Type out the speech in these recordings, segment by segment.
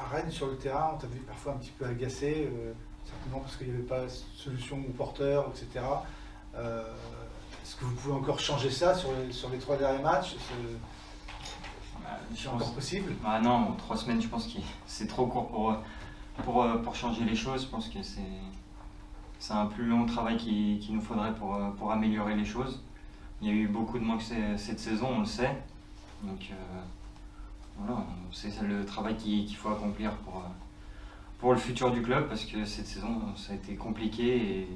à Rennes, sur le terrain, on t'a vu parfois un petit peu agacé, certainement parce qu'il n'y avait pas de solution au porteur, etc. Est-ce que vous pouvez encore changer ça sur les 3 derniers matchs? C'est encore possible? Ah non, 3 semaines, je pense que c'est trop court pour changer les choses. Je pense que c'est un plus long travail qu'il nous faudrait pour améliorer les choses. Il y a eu beaucoup de manques cette saison, on le sait. Donc voilà, c'est le travail qu'il faut accomplir pour le futur du club, parce que cette saison, ça a été compliqué et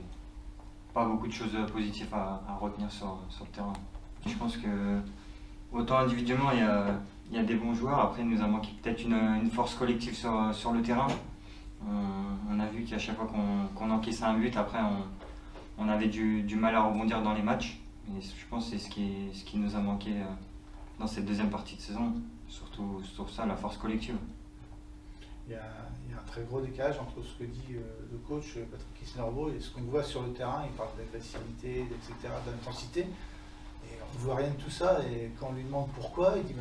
pas beaucoup de choses positives à retenir sur le terrain. Je pense que autant individuellement, il y a des bons joueurs. Après, il nous a manqué peut-être une force collective sur le terrain. On a vu qu'à chaque fois qu'on encaissait un but, après on avait du mal à rebondir dans les matchs. Et je pense que c'est ce qui nous a manqué dans cette deuxième partie de saison. Surtout sur ça, la force collective. Il y a un très gros décalage entre ce que dit le coach Patrick Kisnorbo et ce qu'on voit sur le terrain. Il parle d'agressivité, etc., d'intensité. Et on ne voit rien de tout ça. Et quand on lui demande pourquoi, il dit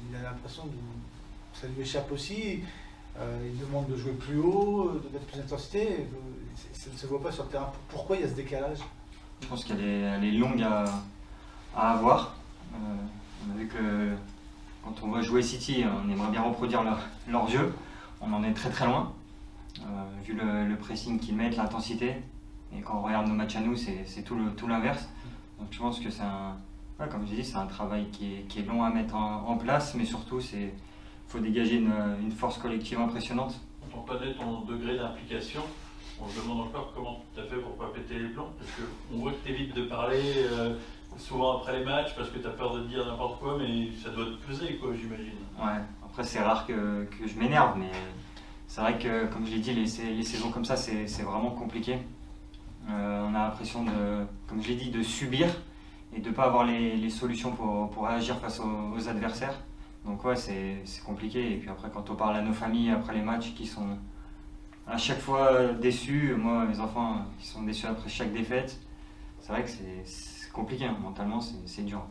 il a l'impression que ça lui échappe aussi. Il demande de jouer plus haut, de mettre plus d'intensité. Ça ne se voit pas sur le terrain. Pourquoi il y a ce décalage? Je pense qu'elle est longue à avoir. On a vu que quand on va jouer City, on aimerait bien reproduire leur jeu. On en est très très loin, vu le pressing qu'ils mettent, l'intensité. Et quand on regarde nos matchs à nous, c'est tout l'inverse. Donc je pense que c'est comme je dis, c'est un travail qui est long à mettre en place, mais surtout il faut dégager une force collective impressionnante. Quand on connaît ton degré d'implication, on se demande encore comment tu as fait pour ne pas péter les plombs, parce qu'on voit que tu évites de parler souvent après les matchs, parce que tu as peur de dire n'importe quoi, mais ça doit te peser, quoi, j'imagine. Ouais, après c'est rare que je m'énerve, mais c'est vrai que, comme je l'ai dit, les saisons comme ça, c'est vraiment compliqué. On a l'impression comme je l'ai dit, de subir et de ne pas avoir les solutions pour réagir face aux adversaires. Donc ouais, c'est compliqué. Et puis après, quand on parle à nos familles après les matchs qui sont à chaque fois déçus, moi, mes enfants qui sont déçus après chaque défaite, c'est vrai que c'est compliqué, hein. Mentalement, c'est dur.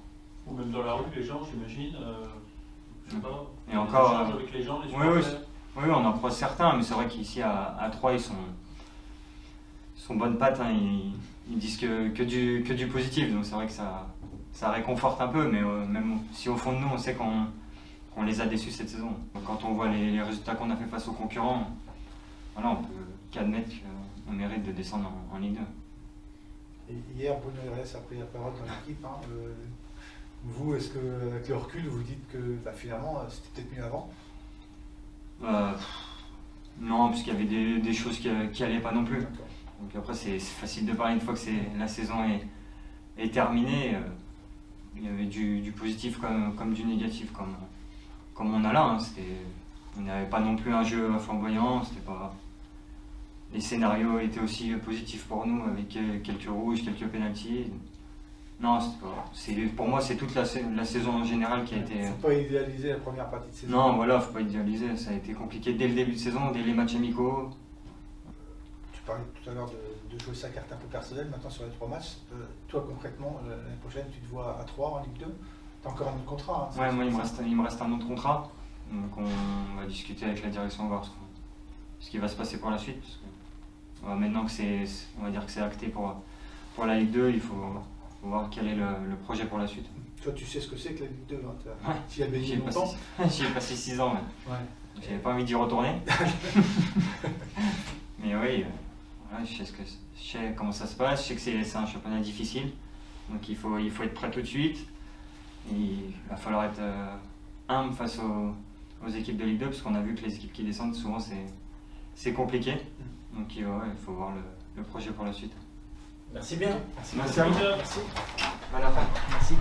Ou même dans la rue, les gens, j'imagine, je sais pas, et encore, avec les gens, les oui, on en croise certains, mais c'est vrai qu'ici à Troyes, ils sont bonnes pattes, hein. Ils disent que du positif, donc c'est vrai que ça réconforte un peu, mais même si au fond de nous, on sait qu'on les a déçus cette saison. Donc quand on voit les résultats qu'on a fait face aux concurrents, voilà, on peut qu'admettre qu'on mérite de descendre en Ligue 2. Et hier, Bruno Herrès a pris la parole dans l'équipe. Hein. Vous, est-ce qu'avec le recul, vous dites que finalement, c'était peut-être mieux avant? Non, parce qu'il y avait des choses qui allaient pas non plus. Donc après, c'est facile de parler une fois que la saison est terminée. Il y avait du positif comme du négatif, comme on a là. Hein. On n'avait pas non plus un jeu flamboyant. Les scénarios étaient aussi positifs pour nous, avec quelques rouges, quelques pénaltys. Non, pour moi, c'est toute la saison en général qui a été... Faut pas idéaliser la première partie de saison. Non, voilà, faut pas idéaliser. Ça a été compliqué dès le début de saison, dès les matchs amicaux. Tu parlais tout à l'heure de jouer sa carte un peu personnelle. Maintenant, sur les 3 matchs, toi, concrètement, l'année prochaine, tu te vois à 3 en Ligue 2. Tu as encore un autre contrat. Hein, ouais, moi, il me reste un autre contrat. Donc, on va discuter avec la direction, voir ce qui va se passer pour la suite. Parce que, maintenant que on va dire que c'est acté pour la Ligue 2, il faut voir quel est le projet pour la suite. Toi, tu sais ce que c'est que la Ligue 2, hein. Ouais. Tu y as baigné longtemps. J'y ai passé 6 ans. Ouais. J'avais pas envie d'y retourner. Mais oui, voilà, je sais comment ça se passe. Je sais que c'est un championnat difficile. Donc il faut être prêt tout de suite. Et il va falloir être humble face aux équipes de Ligue 2, parce qu'on a vu que les équipes qui descendent, souvent c'est compliqué. Donc il faut voir le projet pour la suite. Merci bien. Merci à vous. Merci. À la fin. Merci.